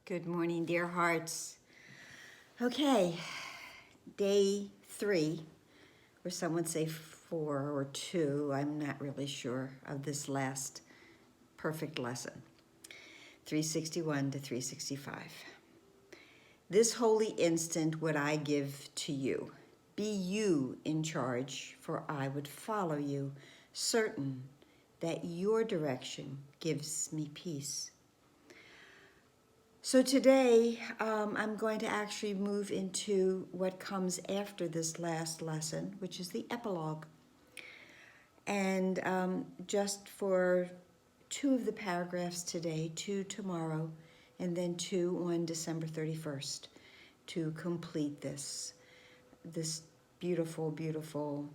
Good morning, dear hearts. Okay, day 3, or some would say 4 or 2, I'm not really sure, of this last perfect lesson, 361 to 365. This holy instant would I give to you. Be you in charge, for I would follow you, certain that your direction gives me peace. So today, I'm going to actually move into what comes after this last lesson, which is the epilogue. And just for 2 of the paragraphs today, 2 tomorrow, and then 2 on December 31st to complete this beautiful, beautiful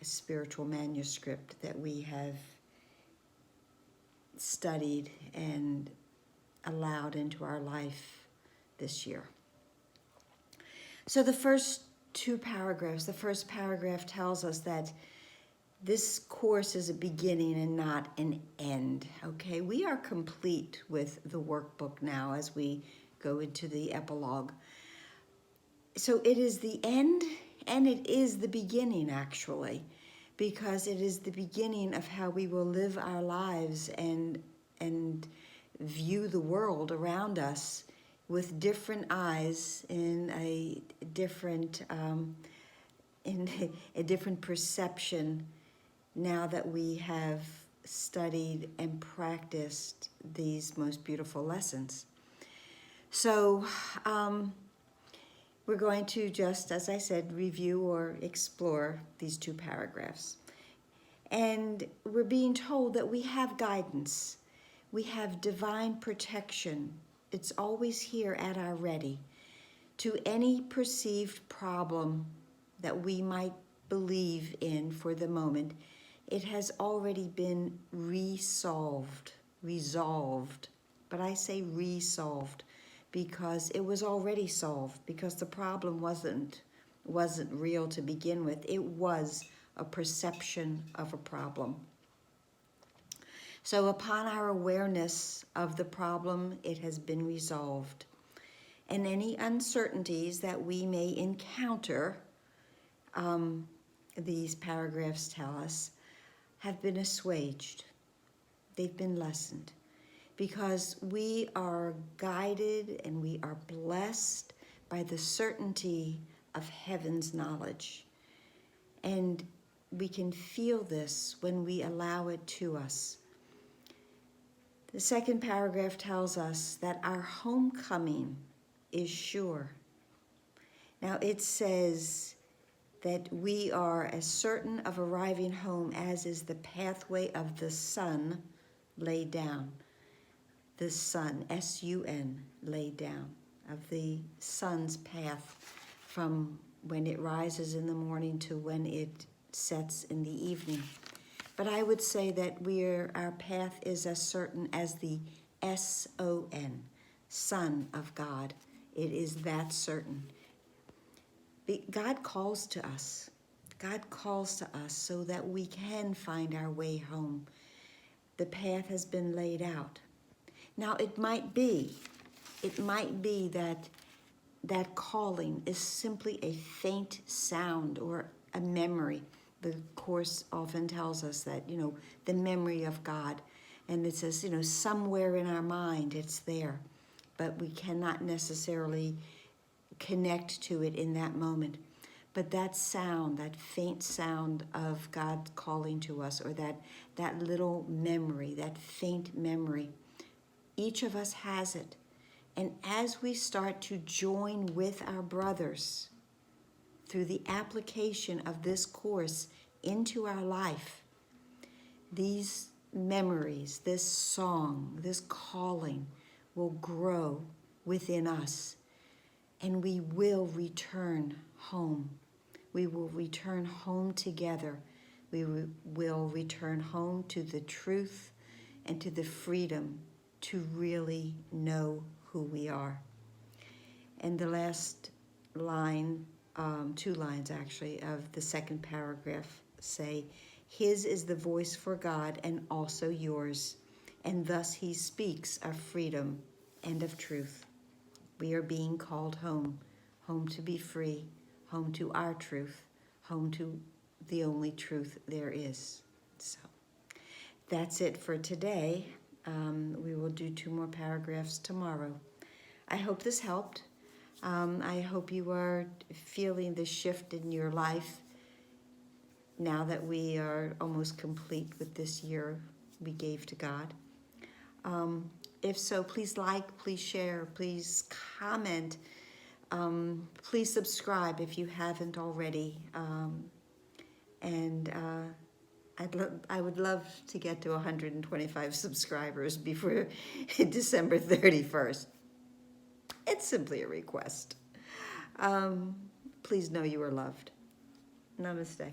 spiritual manuscript that we have studied and allowed into our life this year. So the first 2 paragraphs, the first paragraph tells us that this course is a beginning and not an end, okay? We are complete with the workbook now as we go into the epilogue. So it is the end and it is the beginning, actually, because it is the beginning of how we will live our lives and view the world around us with different eyes in a different perception now that we have studied and practiced these most beautiful lessons. So we're going to just, as I said, review or explore these 2 paragraphs. And we're being told that we have guidance. We have divine protection. It's always here at our ready. To any perceived problem that we might believe in for the moment, it has already been resolved. But I say resolved because it was already solved, because the problem wasn't real to begin with. It was a perception of a problem. So upon our awareness of the problem, it has been resolved. And any uncertainties that we may encounter, these paragraphs tell us, have been assuaged. They've been lessened. Because we are guided and we are blessed by the certainty of heaven's knowledge. And we can feel this when we allow it to us. The second paragraph tells us that our homecoming is sure. Now it says that we are as certain of arriving home as is the pathway of the sun laid down. The sun, S-U-N, laid down, of the sun's path from when it rises in the morning to when it sets in the evening. But I would say that our path is as certain as the S-O-N, Son of God. It is that certain. God calls to us. God calls to us so that we can find our way home. The path has been laid out. Now it might be that calling is simply a faint sound or a memory. The Course often tells us that, the memory of God. And it says, somewhere in our mind it's there. But we cannot necessarily connect to it in that moment. But that sound, that faint sound of God calling to us, or that little memory, that faint memory, each of us has it. And as we start to join with our brothers through the application of this course into our life, these memories, this song, this calling will grow within us, and we will return home. We will return home together. We will return home to the truth and to the freedom to really know who we are. And the last line, 2 lines actually, of the second paragraph say, His is the voice for God and also yours, and thus He speaks of freedom and of truth. We are being called home, home to be free, home to our truth, home to the only truth there is. So that's it for today. We will do 2 more paragraphs tomorrow. I hope this helped. I hope you are feeling the shift in your life now that we are almost complete with this year we gave to God. If so, please like, please share, please comment, please subscribe if you haven't already. And I would love to get to 125 subscribers before December 31st. It's simply a request. Please know you are loved. Namaste.